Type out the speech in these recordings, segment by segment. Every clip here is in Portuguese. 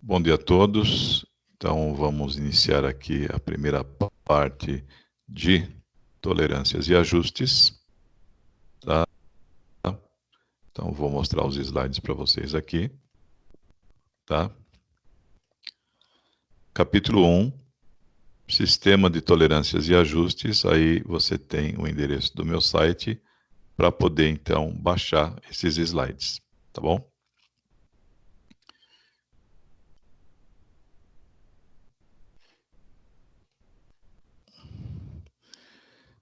Bom dia a todos. Então, vamos iniciar aqui a primeira parte de tolerâncias e ajustes. Tá? Então, vou mostrar os slides para vocês aqui. Tá? Capítulo 1, Sistema de Tolerâncias e Ajustes. Aí você tem o endereço do meu site para poder, então, baixar esses slides. Tá bom?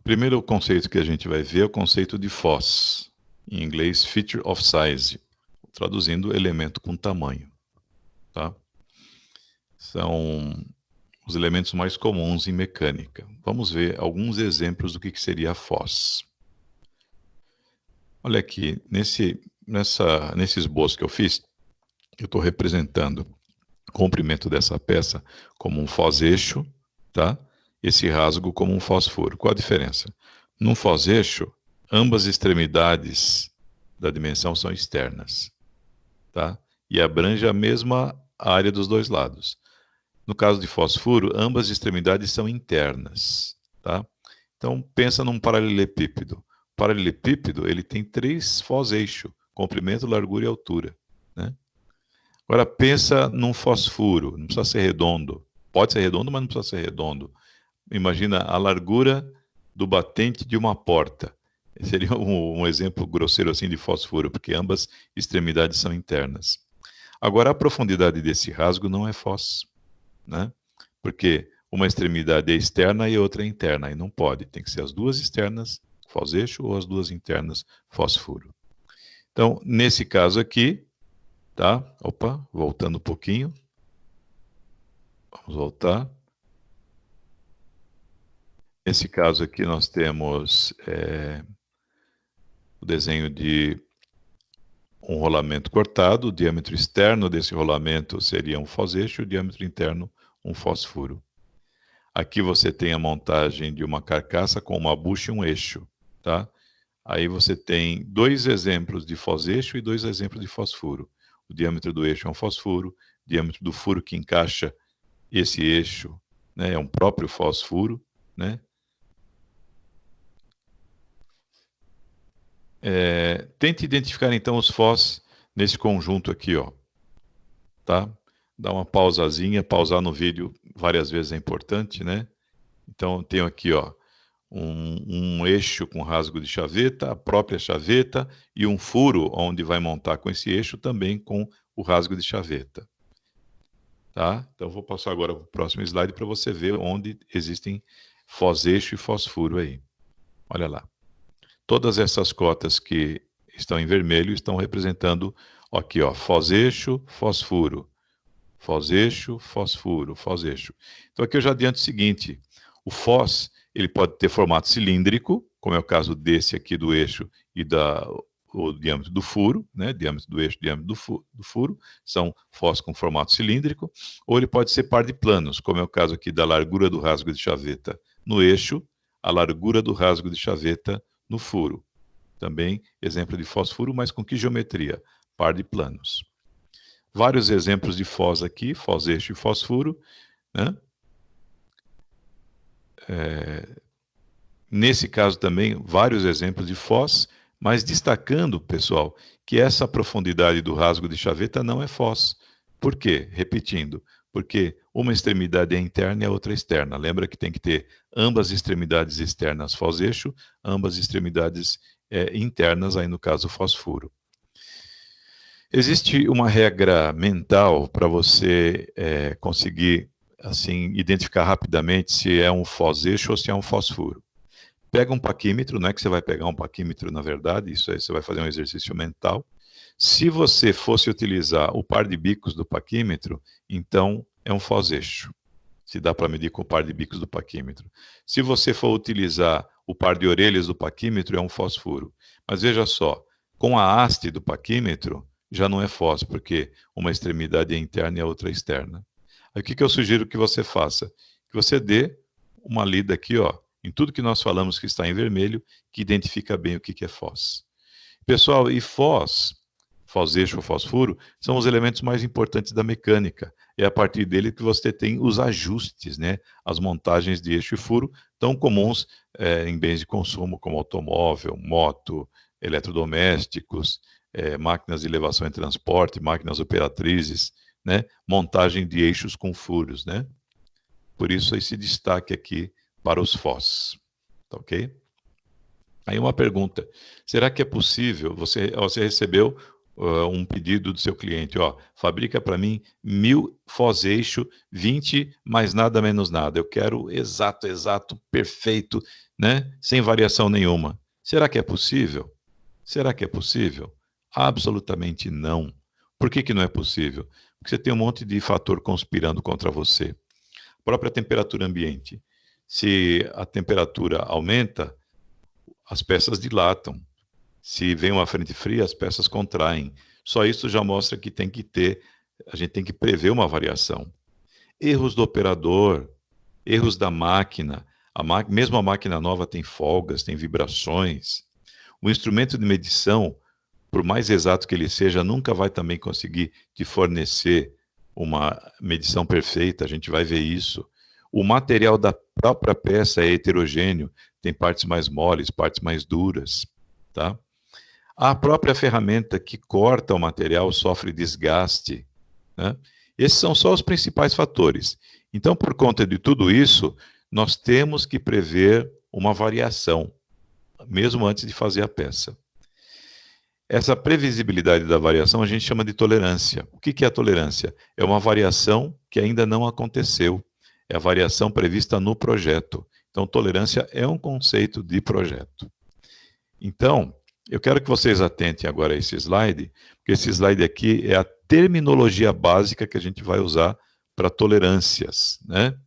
Primeiro conceito que a gente vai ver é o conceito de FOSS, em inglês Feature of Size, traduzindo elemento com tamanho. Tá? São os elementos mais comuns em mecânica. Vamos ver alguns exemplos do que seria a FOSS. Olha aqui, nesse esboço que eu fiz, eu estou representando o comprimento dessa peça como um FOS-eixo, tá? Esse rasgo como um FOS-furo. Qual a diferença? Num FOS-eixo, ambas extremidades da dimensão são externas, tá? E abrange a mesma área dos dois lados. No caso de FOS-furo, ambas extremidades são internas, tá? Então, pensa num paralelepípedo. O paralelepípedo, ele tem 3 FOS-eixo, comprimento, largura e altura, né? Agora, pensa num fosfuro, não precisa ser redondo. Pode ser redondo, mas não precisa ser redondo. Imagina a largura do batente de uma porta. Seria um exemplo grosseiro assim de fosfuro, porque ambas extremidades são internas. Agora, a profundidade desse rasgo não é FOS, né? Porque uma extremidade é externa e outra é interna, e não pode. Tem que ser as duas externas, FOS-eixo, ou as duas internas, FOS-furo. Então, nesse caso aqui, tá? Opa, voltando um pouquinho. Vamos voltar. Nesse caso aqui nós temos o desenho de um rolamento cortado. O diâmetro externo desse rolamento seria um FOS-eixo, o diâmetro interno um FOS-furo. Aqui você tem a montagem de uma carcaça com uma bucha e um eixo, tá? Aí você tem 2 exemplos de FOS-eixo e 2 exemplos de FOS-furo. O diâmetro do eixo é um FOS-furo, o diâmetro do furo que encaixa esse eixo, né, é um próprio FOS-furo, né? Tente identificar então os FOS nesse conjunto aqui, ó, tá? Dá uma pausazinha, pausar no vídeo várias vezes é importante, né? Então, tenho aqui, ó, um eixo com rasgo de chaveta, a própria chaveta e um furo onde vai montar com esse eixo também com o rasgo de chaveta. Tá? Então, vou passar agora para o próximo slide para você ver onde existem FOS-eixo e FOS-furo aí. Olha lá. Todas essas cotas que estão em vermelho estão representando aqui, ó, FOS-eixo, FOS-furo. FOS-eixo, FOS-furo, FOS-eixo. Então aqui eu já adianto o seguinte, o FOS ele pode ter formato cilíndrico, como é o caso desse aqui do eixo e o diâmetro do furo, né? Diâmetro do eixo, diâmetro do furo, são FOS com formato cilíndrico, ou ele pode ser par de planos, como é o caso aqui da largura do rasgo de chaveta no eixo, a largura do rasgo de chaveta no furo. Também exemplo de FOS-furo, mas com que geometria? Par de planos. Vários exemplos de FOS aqui, FOS-eixo e FOS-furo, né? Nesse caso também, vários exemplos de FOS, mas destacando, pessoal, que essa profundidade do rasgo de chaveta não é FOS. Por quê? Repetindo, porque uma extremidade é interna e a outra é externa. Lembra que tem que ter ambas extremidades externas FOS-eixo, ambas extremidades internas, aí no caso FOS-furo. Existe uma regra mental para você conseguir assim identificar rapidamente se é um FOS-eixo ou se é um FOS-furo. Pega um paquímetro, não é que você vai pegar um paquímetro, na verdade, isso aí você vai fazer um exercício mental. Se você fosse utilizar o par de bicos do paquímetro, então é um FOS-eixo. Se dá para medir com o par de bicos do paquímetro. Se você for utilizar o par de orelhas do paquímetro, é um FOS-furo. Mas veja só, com a haste do paquímetro, já não é FOS, porque uma extremidade é interna e a outra é externa. Aí o que eu sugiro que você faça? Que você dê uma lida aqui, ó, em tudo que nós falamos que está em vermelho, que identifica bem o que é FOS. Pessoal, e FOS foseixo ou fosfuro, são os elementos mais importantes da mecânica. É a partir dele que você tem os ajustes, né? As montagens de eixo e furo, tão comuns em bens de consumo, como automóvel, moto, eletrodomésticos, máquinas de elevação e transporte, máquinas operatrizes, né? Montagem de eixos com furos, né? Por isso esse destaque aqui para os FOS, tá ok? Aí uma pergunta, será que é possível, você recebeu um pedido do seu cliente, fabrica para mim 1000 fos-eixo, 20 mais nada menos nada, eu quero exato, perfeito, né? Sem variação nenhuma. Será que é possível? Será que é possível? Absolutamente não. Por que não é possível? Porque você tem um monte de fator conspirando contra você. A própria temperatura ambiente. Se a temperatura aumenta, as peças dilatam. Se vem uma frente fria, as peças contraem. Só isso já mostra que a gente tem que prever uma variação. Erros do operador, erros da máquina. Mesmo a máquina nova tem folgas, tem vibrações. O instrumento de medição, por mais exato que ele seja, nunca vai também conseguir te fornecer uma medição perfeita, a gente vai ver isso. O material da própria peça é heterogêneo, tem partes mais moles, partes mais duras, tá? A própria ferramenta que corta o material sofre desgaste, né? Esses são só os principais fatores. Então, por conta de tudo isso, nós temos que prever uma variação, mesmo antes de fazer a peça. Essa previsibilidade da variação a gente chama de tolerância. O que é a tolerância? É uma variação que ainda não aconteceu. É a variação prevista no projeto. Então, tolerância é um conceito de projeto. Então, eu quero que vocês atentem agora a esse slide, porque esse slide aqui é a terminologia básica que a gente vai usar para tolerâncias, né?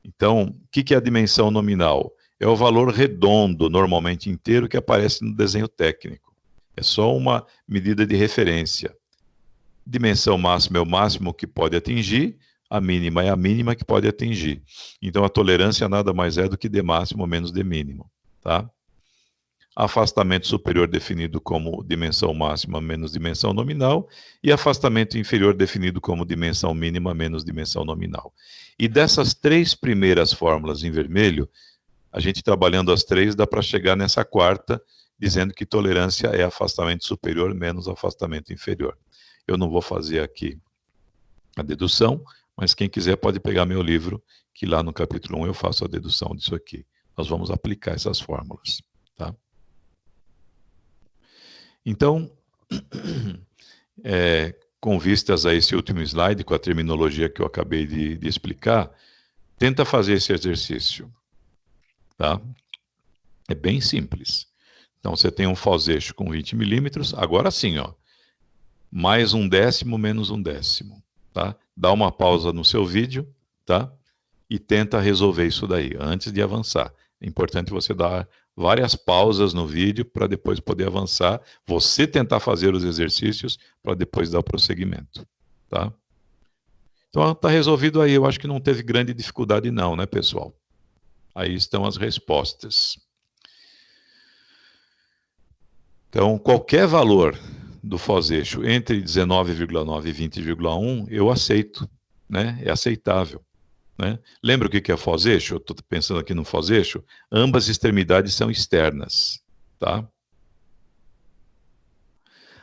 Então, o que é a dimensão nominal? É o valor redondo, normalmente inteiro, que aparece no desenho técnico. É só uma medida de referência. Dimensão máxima é o máximo que pode atingir, a mínima é a mínima que pode atingir. Então, a tolerância nada mais é do que D máximo menos D mínimo, tá? Afastamento superior definido como dimensão máxima menos dimensão nominal e afastamento inferior definido como dimensão mínima menos dimensão nominal. E dessas três primeiras fórmulas em vermelho, a gente trabalhando as três dá para chegar nessa quarta, dizendo que tolerância é afastamento superior menos afastamento inferior. Eu não vou fazer aqui a dedução, mas quem quiser pode pegar meu livro, que lá no capítulo 1 eu faço a dedução disso aqui. Nós vamos aplicar essas fórmulas, tá? Então, com vistas a esse último slide, com a terminologia que eu acabei de explicar, tenta fazer esse exercício, tá? É bem simples. Então, você tem um fos-eixo com 20 milímetros, agora sim, mais 1/10 menos 1/10, tá? Dá uma pausa no seu vídeo, tá? E tenta resolver isso daí, antes de avançar. É importante você dar várias pausas no vídeo para depois poder avançar, você tentar fazer os exercícios para depois dar o prosseguimento, tá? Então, está resolvido aí. Eu acho que não teve grande dificuldade não, né, pessoal? Aí estão as respostas. Então, qualquer valor do fos-eixo entre 19,9 e 20,1, eu aceito, né? É aceitável, né? Lembra o que é fos-eixo? Eu estou pensando aqui no fos-eixo. Ambas extremidades são externas, tá?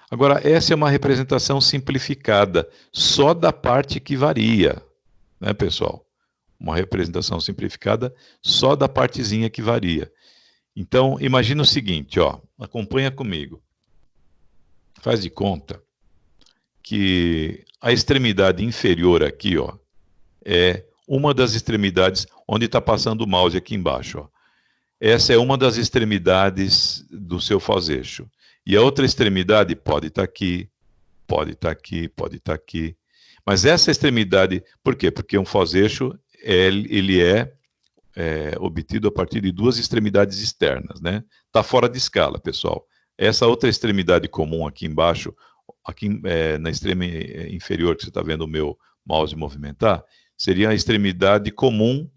Agora, essa é uma representação simplificada, só da parte que varia, né, pessoal? Uma representação simplificada só da partezinha que varia. Então, imagina o seguinte, acompanha comigo. Faz de conta que a extremidade inferior aqui, é uma das extremidades onde está passando o mouse aqui embaixo. Essa é uma das extremidades do seu fos-eixo. E a outra extremidade pode estar aqui, pode estar aqui, pode estar aqui. Mas essa extremidade, por quê? Porque um fos-eixo, ele é obtido a partir de duas extremidades externas, né? Está fora de escala, pessoal. Essa outra extremidade comum aqui embaixo, aqui na extrema inferior que você está vendo o meu mouse movimentar, seria a extremidade comum,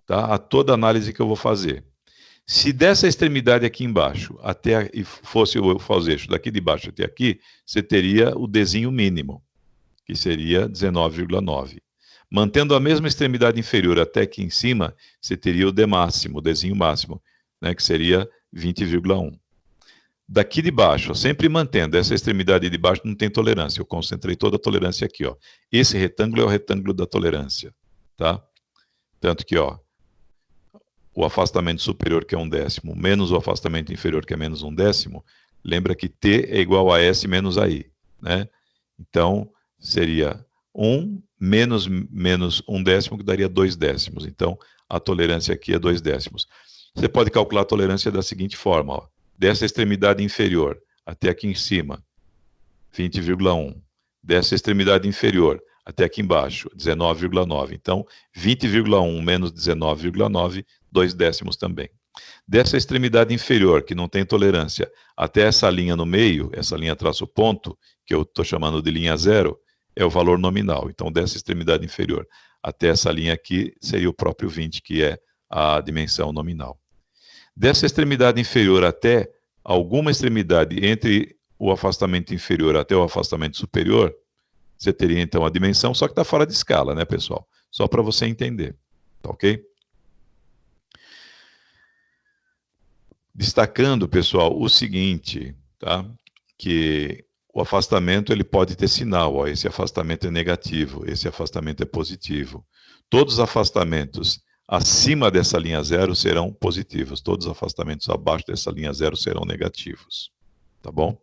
tá, a toda análise que eu vou fazer. Se dessa extremidade aqui embaixo e fosse o falseixo daqui de baixo até aqui, você teria o Dzinho mínimo, que seria 19,9. Mantendo a mesma extremidade inferior até aqui em cima, você teria o D máximo, o Dzinho máximo, né, que seria 20,1. Daqui de baixo, sempre mantendo essa extremidade de baixo, não tem tolerância. Eu concentrei toda a tolerância aqui, ó. Esse retângulo é o retângulo da tolerância, tá? Tanto que, ó, o afastamento superior, que é 1/10, menos o afastamento inferior, que é menos 1/10, lembra que T é igual a S menos AI, né? Então, seria 1 menos 1/10, que daria 2/10. Então, a tolerância aqui é 2/10. Você pode calcular a tolerância da seguinte forma, ó. Dessa extremidade inferior até aqui em cima, 20,1. Dessa extremidade inferior até aqui embaixo, 19,9. Então, 20,1 menos 19,9, 2/10 também. Dessa extremidade inferior, que não tem tolerância, até essa linha no meio, essa linha traço ponto, que eu estou chamando de linha zero, é o valor nominal. Então, dessa extremidade inferior até essa linha aqui, seria o próprio 20, que é a dimensão nominal. Dessa extremidade inferior até alguma extremidade entre o afastamento inferior até o afastamento superior, você teria então a dimensão, só que está fora de escala, né, pessoal? Só para você entender, tá ok? Destacando, pessoal, o seguinte, tá? Que o afastamento ele pode ter sinal, ó, esse afastamento é negativo, esse afastamento é positivo. Todos os afastamentos acima dessa linha zero serão positivos, todos os afastamentos abaixo dessa linha zero serão negativos, tá bom?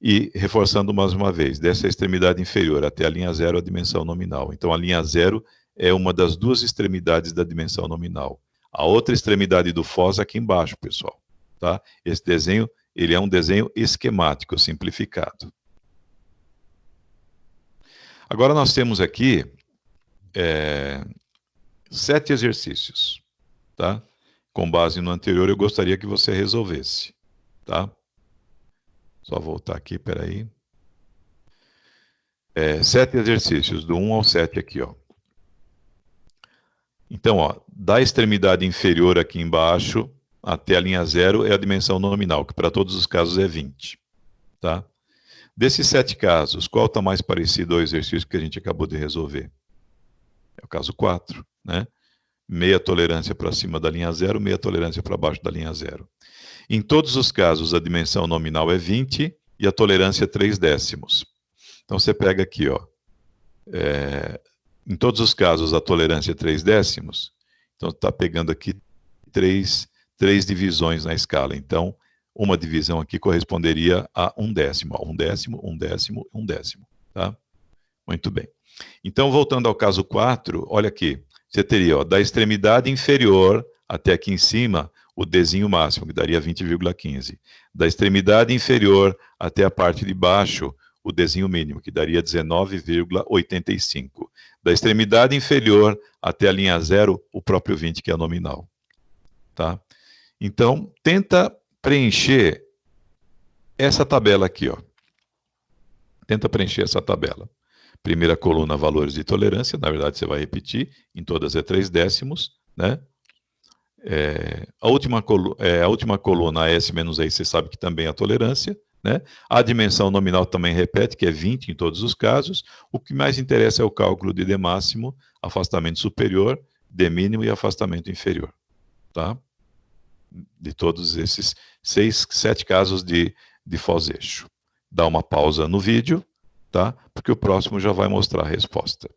E, reforçando mais uma vez, dessa extremidade inferior até a linha zero, a dimensão nominal. Então, a linha zero é uma das duas extremidades da dimensão nominal. A outra extremidade do Foz aqui embaixo, pessoal. Tá? Esse desenho, ele é um desenho esquemático, simplificado. Agora, nós temos aqui 7 exercícios. Tá? Com base no anterior, eu gostaria que você resolvesse. Tá? Só voltar aqui, peraí. 7 exercícios, do 1 ao 7 aqui, ó. Então, ó, da extremidade inferior aqui embaixo até a linha zero é a dimensão nominal, que para todos os casos é 20. Tá? Desses 7 casos, qual está mais parecido ao exercício que a gente acabou de resolver? É o caso 4, né? Meia tolerância para cima da linha zero, meia tolerância para baixo da linha zero. Em todos os casos, a dimensão nominal é 20 e a tolerância é 3/10. Então, você pega aqui, ó, em todos os casos, a tolerância é 3/10. Então, está pegando aqui três divisões na escala. Então, uma divisão aqui corresponderia a 1/10. 1/10, 1/10, 1/10. Tá? Muito bem. Então, voltando ao caso 4, olha aqui. Você teria, ó, da extremidade inferior até aqui em cima, o Dzinho máximo, que daria 20,15. Da extremidade inferior até a parte de baixo, o Dzinho mínimo, que daria 19,85. Da extremidade inferior até a linha zero, o próprio 20, que é nominal. Tá? Então, tenta preencher essa tabela aqui, ó. Tenta preencher essa tabela. Primeira coluna, valores de tolerância, na verdade você vai repetir, em todas é 3/10, né? A última coluna, a S menos I, você sabe que também é a tolerância, né? A dimensão nominal também repete, que é 20 em todos os casos. O que mais interessa é o cálculo de D máximo, afastamento superior, D mínimo e afastamento inferior. Tá? De todos esses 7 casos de Foz-eixo. Dá uma pausa no vídeo, tá? Porque o próximo já vai mostrar a resposta.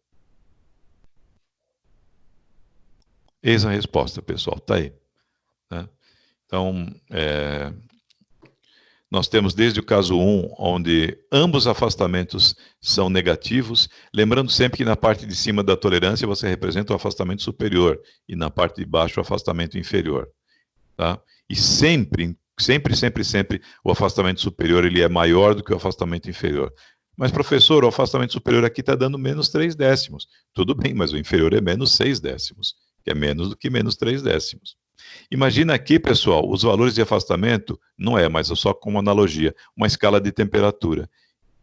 Eis a resposta, pessoal, tá aí. Né? Então, nós temos desde o caso 1, onde ambos afastamentos são negativos, lembrando sempre que na parte de cima da tolerância você representa o afastamento superior e na parte de baixo o afastamento inferior. Tá? E sempre o afastamento superior ele é maior do que o afastamento inferior. Mas, professor, o afastamento superior aqui está dando menos 3/10. Tudo bem, mas o inferior é menos 6/10, que é menos do que menos 3/10. Imagina aqui, pessoal, os valores de afastamento, não é, mas é só como analogia, uma escala de temperatura.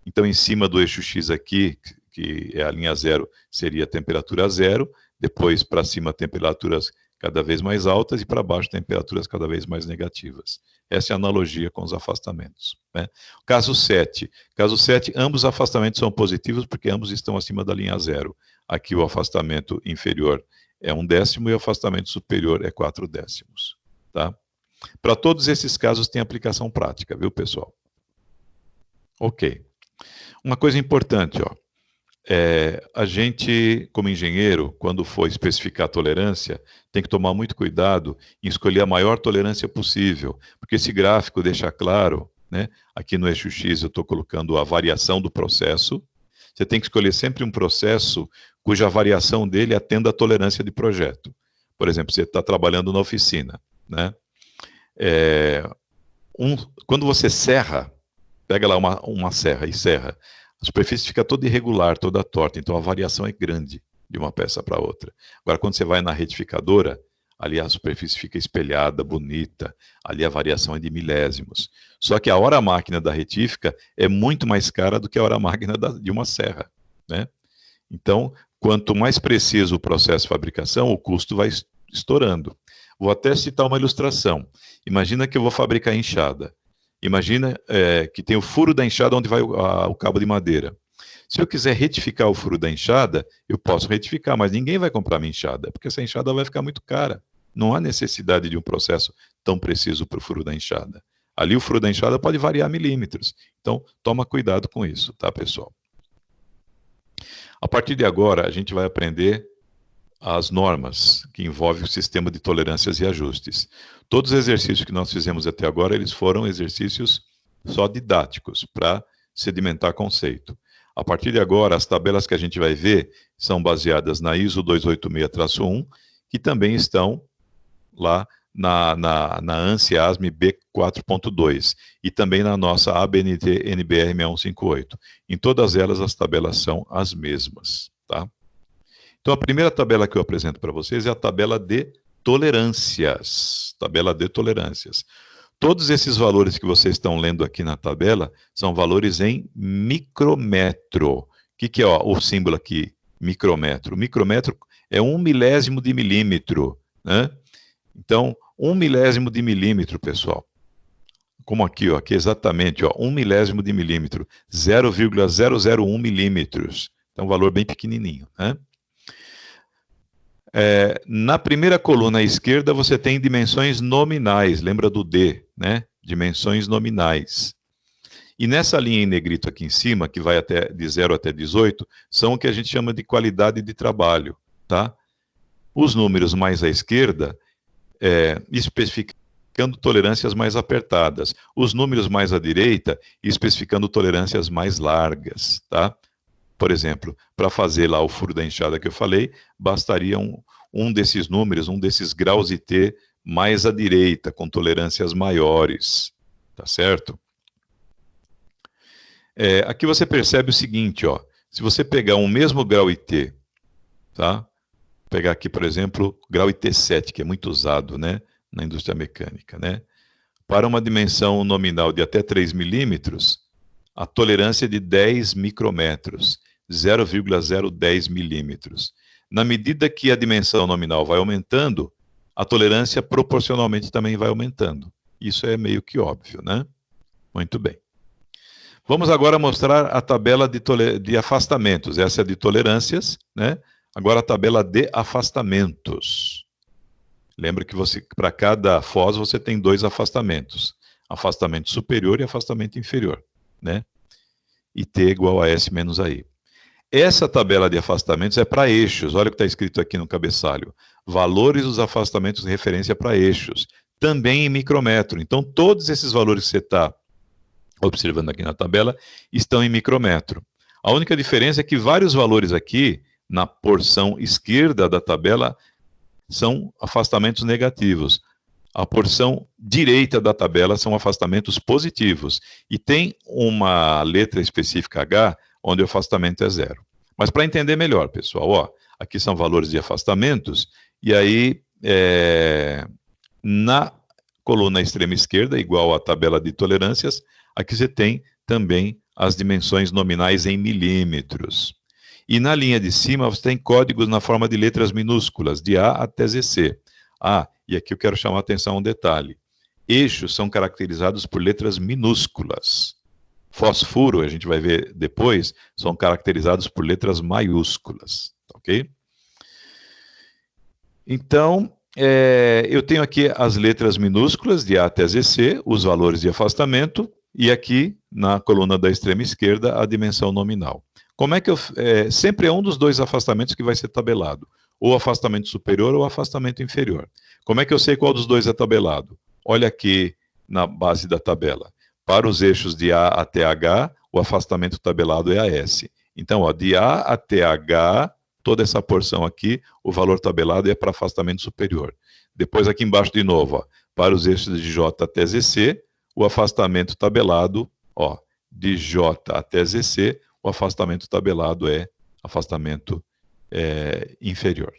Então, em cima do eixo X aqui, que é a linha zero, seria a temperatura zero, depois para cima temperaturas cada vez mais altas e para baixo temperaturas cada vez mais negativas. Essa é a analogia com os afastamentos, né? Caso 7. Caso 7, ambos os afastamentos são positivos porque ambos estão acima da linha zero. Aqui o afastamento inferior é 1/10 e o afastamento superior é 4/10. Tá? Para todos esses casos tem aplicação prática, viu, pessoal? Ok. Uma coisa importante, ó. A gente, como engenheiro, quando for especificar a tolerância, tem que tomar muito cuidado em escolher a maior tolerância possível, porque esse gráfico deixa claro, né? Aqui no eixo X eu estou colocando a variação do processo. Você tem que escolher sempre um processo cuja variação dele atenda à tolerância de projeto. Por exemplo, você está trabalhando na oficina, né? Quando você serra, pega lá uma serra e serra, a superfície fica toda irregular, toda torta, então a variação é grande de uma peça para outra. Agora, quando você vai na retificadora, ali a superfície fica espelhada, bonita, ali a variação é de milésimos. Só que a hora-máquina da retífica é muito mais cara do que a hora-máquina de uma serra, né? Então, quanto mais preciso o processo de fabricação, o custo vai estourando. Vou até citar uma ilustração. Imagina que eu vou fabricar enxada. Imagina que tem o furo da enxada onde vai o cabo de madeira. Se eu quiser retificar o furo da enxada, eu posso retificar, mas ninguém vai comprar minha enxada, porque essa enxada vai ficar muito cara. Não há necessidade de um processo tão preciso para o furo da enxada. Ali o furo da enxada pode variar milímetros. Então, toma cuidado com isso, tá, pessoal? A partir de agora, a gente vai aprender as normas que envolvem o sistema de tolerâncias e ajustes. Todos os exercícios que nós fizemos até agora, eles foram exercícios só didáticos, para sedimentar conceito. A partir de agora, as tabelas que a gente vai ver são baseadas na ISO 286-1, que também estão lá na ANSI-ASME B4.2 e também na nossa ABNT NBR 6158. Em todas elas, as tabelas são as mesmas, tá? Então, a primeira tabela que eu apresento para vocês é a tabela de tolerâncias. Tabela de tolerâncias. Todos esses valores que vocês estão lendo aqui na tabela são valores em micrometro. O que é o símbolo aqui? Micrometro. Micrometro é 1/1000 de milímetro, né? Então, 1/1000 de milímetro, pessoal. Como aqui, ó, aqui exatamente, ó, 1/1000 de milímetro. 0,001 milímetros. Então, um valor bem pequenininho, né? Na primeira coluna à esquerda, você tem dimensões nominais, lembra do D, né? Dimensões nominais. E nessa linha em negrito aqui em cima, que vai de 0 até 18, são o que a gente chama de qualidade de trabalho, tá? Os números mais à esquerda, especificando tolerâncias mais apertadas. Os números mais à direita, especificando tolerâncias mais largas, tá? Por exemplo, para fazer lá o furo da enxada que eu falei, bastaria um desses números, um desses graus de T mais à direita, com tolerâncias maiores, tá certo? Aqui você percebe o seguinte, ó, se você pegar um mesmo grau IT, tá? Vou pegar aqui, por exemplo, grau IT7, que é muito usado, né, na indústria mecânica, né? Para uma dimensão nominal de até 3 milímetros, a tolerância é de 10 micrometros, 0,010 milímetros. Na medida que a dimensão nominal vai aumentando, a tolerância proporcionalmente também vai aumentando. Isso é meio que óbvio, né? Muito bem. Vamos agora mostrar a tabela de afastamentos. Essa é de tolerâncias, né? Agora a tabela de afastamentos. Lembra que para cada foz você tem 2 afastamentos. Afastamento superior e afastamento inferior, né? E T igual a S menos AI. Essa tabela de afastamentos é para eixos. Olha o que está escrito aqui no cabeçalho. Valores dos afastamentos de referência para eixos. Também em micrometro. Então, todos esses valores que você está observando aqui na tabela estão em micrometro. A única diferença é que vários valores aqui, na porção esquerda da tabela, são afastamentos negativos. A porção direita da tabela são afastamentos positivos. E tem uma letra específica H, onde o afastamento é 0. Mas para entender melhor, pessoal, ó, aqui são valores de afastamentos, e aí na coluna extrema esquerda, igual à tabela de tolerâncias, aqui você tem também as dimensões nominais em milímetros. E na linha de cima você tem códigos na forma de letras minúsculas, de A até ZC. Ah, e aqui eu quero chamar a atenção a um detalhe. Eixos são caracterizados por letras minúsculas. Fosfuro, a gente vai ver depois, são caracterizados por letras maiúsculas, ok? Então, eu tenho aqui as letras minúsculas de A até ZC, os valores de afastamento, e aqui, na coluna da extrema esquerda, a dimensão nominal. Como é que sempre é um dos dois afastamentos que vai ser tabelado, ou afastamento superior ou afastamento inferior. Como é que eu sei qual dos dois é tabelado? Olha aqui na base da tabela. Para os eixos de A até H, o afastamento tabelado é AS. Então, ó, de A até H, toda essa porção aqui, o valor tabelado é para afastamento superior. Depois aqui embaixo de novo, ó, para os eixos de J até ZC, o afastamento tabelado, ó, de J até ZC, o afastamento tabelado é afastamento inferior.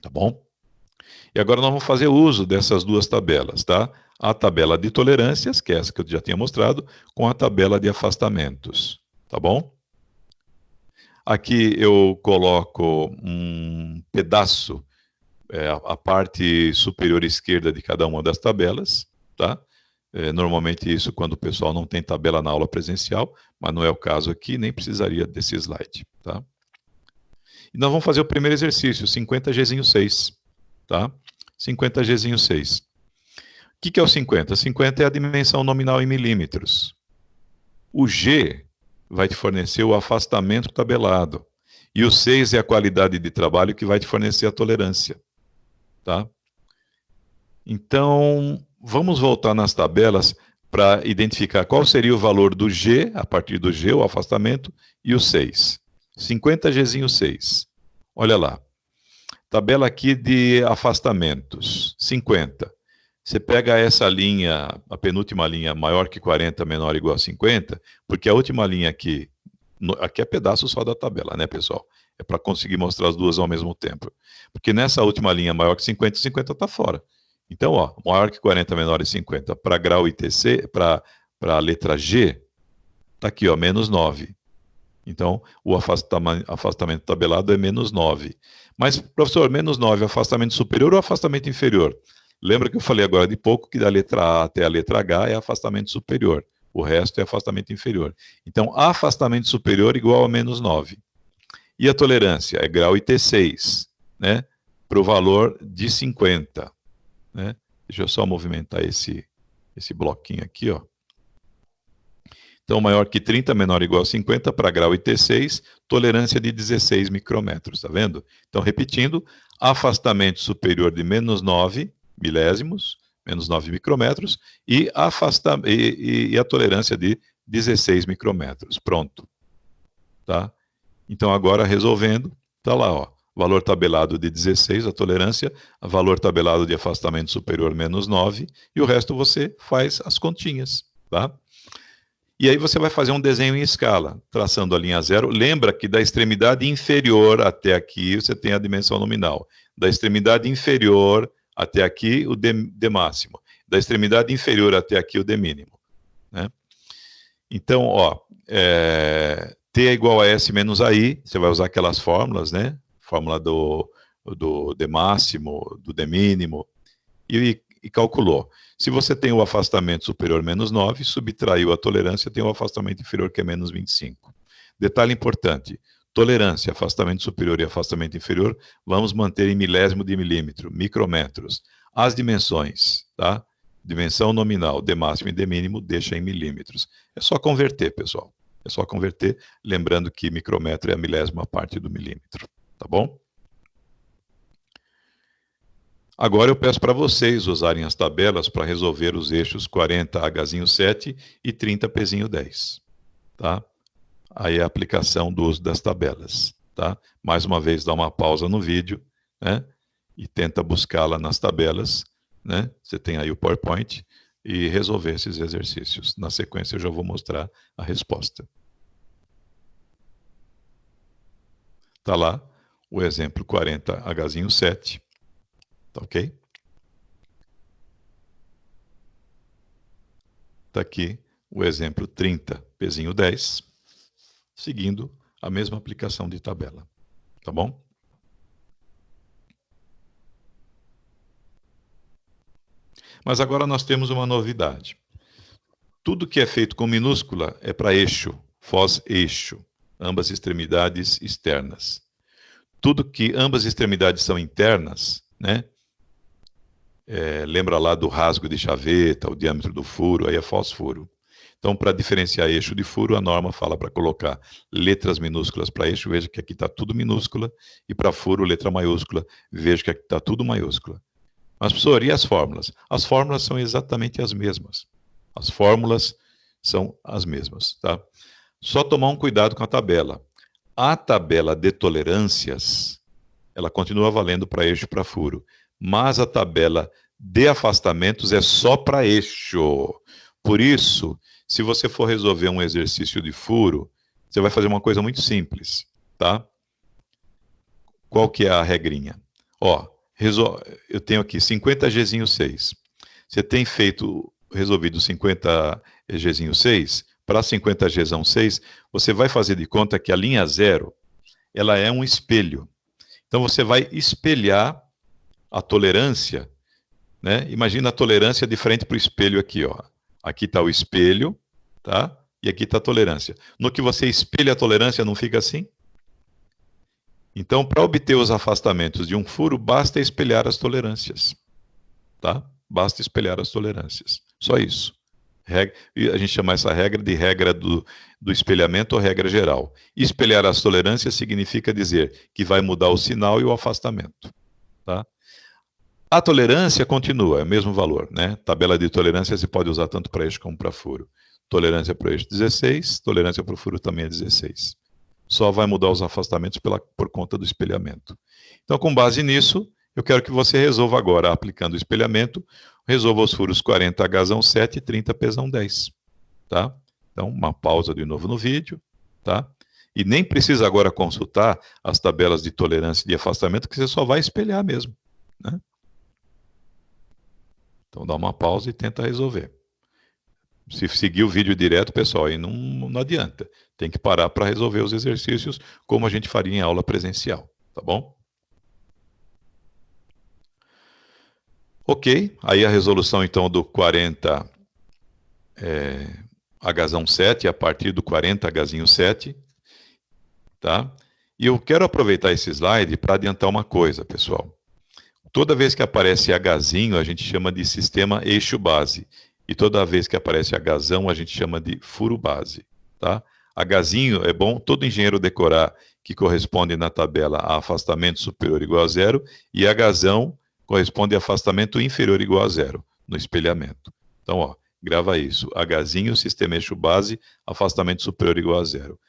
Tá bom? E agora nós vamos fazer uso dessas duas tabelas, tá? A tabela de tolerâncias, que é essa que eu já tinha mostrado, com a tabela de afastamentos, tá bom? Aqui eu coloco um pedaço, a parte superior esquerda de cada uma das tabelas, tá? Normalmente isso quando o pessoal não tem tabela na aula presencial, mas não é o caso aqui, nem precisaria desse slide, tá? E nós vamos fazer o primeiro exercício, 50Gzinho6, tá? 50Gzinho6. O que é o 50? 50 é a dimensão nominal em milímetros. O G vai te fornecer o afastamento tabelado. E o 6 é a qualidade de trabalho que vai te fornecer a tolerância. Tá? Então, vamos voltar nas tabelas para identificar qual seria o valor do G, a partir do G, o afastamento, e o 6. 50Gzinho 6. Olha lá. Tabela aqui de afastamentos. 50. Você pega essa linha, a penúltima linha, maior que 40, menor ou igual a 50, porque a última linha aqui, aqui é pedaço só da tabela, né, pessoal? É para conseguir mostrar as duas ao mesmo tempo. Porque nessa última linha, maior que 50, 50 está fora. Então, ó, maior que 40, menor que 50, para grau ITC, para a letra G, está aqui, ó, menos 9. Então, o afastamento tabelado é menos 9. Mas, professor, menos 9, afastamento superior ou afastamento inferior? Lembra que eu falei agora de pouco que da letra A até a letra H é afastamento superior. O resto é afastamento inferior. Então, afastamento superior igual a menos 9. E a tolerância? É grau IT6, né? Para o valor de 50. Né? Deixa eu só movimentar esse bloquinho aqui, ó. Então, maior que 30, menor ou igual a 50, para grau IT6, tolerância de 16 micrômetros, tá vendo? Então, repetindo, afastamento superior de menos 9 milésimos, menos 9 micrômetros, e a tolerância de 16 micrômetros. Pronto. Tá? Então, agora, resolvendo, tá lá, ó. Valor tabelado de 16, a tolerância, valor tabelado de afastamento superior, menos 9, e o resto você faz as continhas, tá? E aí você vai fazer um desenho em escala, traçando a linha zero. Lembra que da extremidade inferior até aqui você tem a dimensão nominal. Da extremidade inferior até aqui, o D máximo. Da extremidade inferior até aqui, o D mínimo. Né? Então, ó, T é igual a S menos AI, você vai usar aquelas fórmulas, né? Fórmula do D máximo, do D mínimo, e calculou. Se você tem o afastamento superior menos 9, subtraiu a tolerância, tem o afastamento inferior que é menos 25. Detalhe importante, tolerância, afastamento superior e afastamento inferior, vamos manter em milésimo de milímetro, micrômetros. As dimensões, tá? Dimensão nominal, D máximo e D mínimo, deixa em milímetros. É só converter, pessoal. É só converter, lembrando que micrômetro é a milésima parte do milímetro, tá bom? Agora eu peço para vocês usarem as tabelas para resolver os eixos 40H7 e 30P10, tá? Aí é a aplicação do uso das tabelas, tá? Mais uma vez, dá uma pausa no vídeo, né? E tenta buscá-la nas tabelas, né? Você tem aí o PowerPoint e resolver esses exercícios. Na sequência eu já vou mostrar a resposta. Tá lá o exemplo 40H7, tá ok? Está aqui o exemplo 30P10, seguindo a mesma aplicação de tabela. Tá bom? Mas agora nós temos uma novidade. Tudo que é feito com minúscula é para eixo, foz eixo, ambas extremidades externas. Tudo que ambas extremidades são internas, né? Lembra lá do rasgo de chaveta, o diâmetro do furo, aí é foz furo. Então, para diferenciar eixo de furo, a norma fala para colocar letras minúsculas para eixo, veja que aqui está tudo minúscula, e para furo, letra maiúscula, veja que aqui está tudo maiúscula. Mas, professor, e as fórmulas? As fórmulas são exatamente as mesmas. As fórmulas são as mesmas, tá? Só tomar um cuidado com a tabela. A tabela de tolerâncias, ela continua valendo para eixo e para furo, mas a tabela de afastamentos é só para eixo. Por isso, se você for resolver um exercício de furo, você vai fazer uma coisa muito simples, tá? Qual que é a regrinha? Ó, eu tenho aqui 50Gzinho 6. Você tem resolvido 50Gzinho 6, para 50Gzão 6, você vai fazer de conta que a linha 0, ela é um espelho. Então você vai espelhar a tolerância, né? Imagina a tolerância de frente para o espelho aqui, ó. Aqui está o espelho, tá? E aqui está a tolerância. No que você espelha a tolerância, não fica assim? Então, para obter os afastamentos de um furo, basta espelhar as tolerâncias, tá? Basta espelhar as tolerâncias. Só isso. A gente chama essa regra de regra do espelhamento ou regra geral. Espelhar as tolerâncias significa dizer que vai mudar o sinal e o afastamento, tá? A tolerância continua, é o mesmo valor, né? Tabela de tolerância se pode usar tanto para eixo como para furo. Tolerância para eixo 16, tolerância para o furo também é 16. Só vai mudar os afastamentos por conta do espelhamento. Então, com base nisso, eu quero que você resolva agora, aplicando o espelhamento, resolva os furos 40Hzão 7 e 30Pzão 10. Tá? Então, uma pausa de novo no vídeo, tá? E nem precisa agora consultar as tabelas de tolerância e de afastamento, que você só vai espelhar mesmo, né? Então, dá uma pausa e tenta resolver. Se seguir o vídeo direto, pessoal, aí não adianta. Tem que parar para resolver os exercícios como a gente faria em aula presencial, tá bom? Ok, aí a resolução então do 40 Hzão 7 a partir do 40Hzinho 7, tá? E eu quero aproveitar esse slide para adiantar uma coisa, pessoal. Toda vez que aparece Hzinho, a gente chama de sistema eixo base. E toda vez que aparece Hzão, a gente chama de furo base, tá? Hzinho é bom todo engenheiro decorar, que corresponde na tabela a afastamento superior ou igual a zero, e Hzão corresponde a afastamento inferior ou igual a zero, no espelhamento. Então, ó, grava isso. Hzinho, sistema eixo base, afastamento superior ou igual a zero.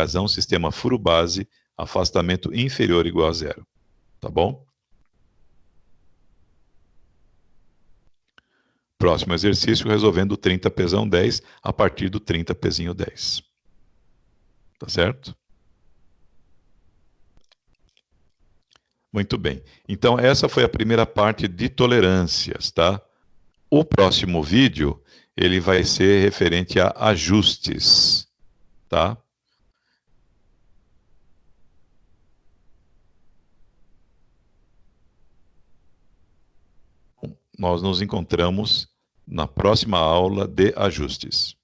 Hzão, sistema furo base, afastamento inferior ou igual a zero. Tá bom? Próximo exercício, resolvendo o 30Pzão 10 a partir do 30Pzinho 10. Tá certo? Muito bem. Então, essa foi a primeira parte de tolerâncias, tá? O próximo vídeo, ele vai ser referente a ajustes, tá? Nós nos encontramos na próxima aula de ajustes.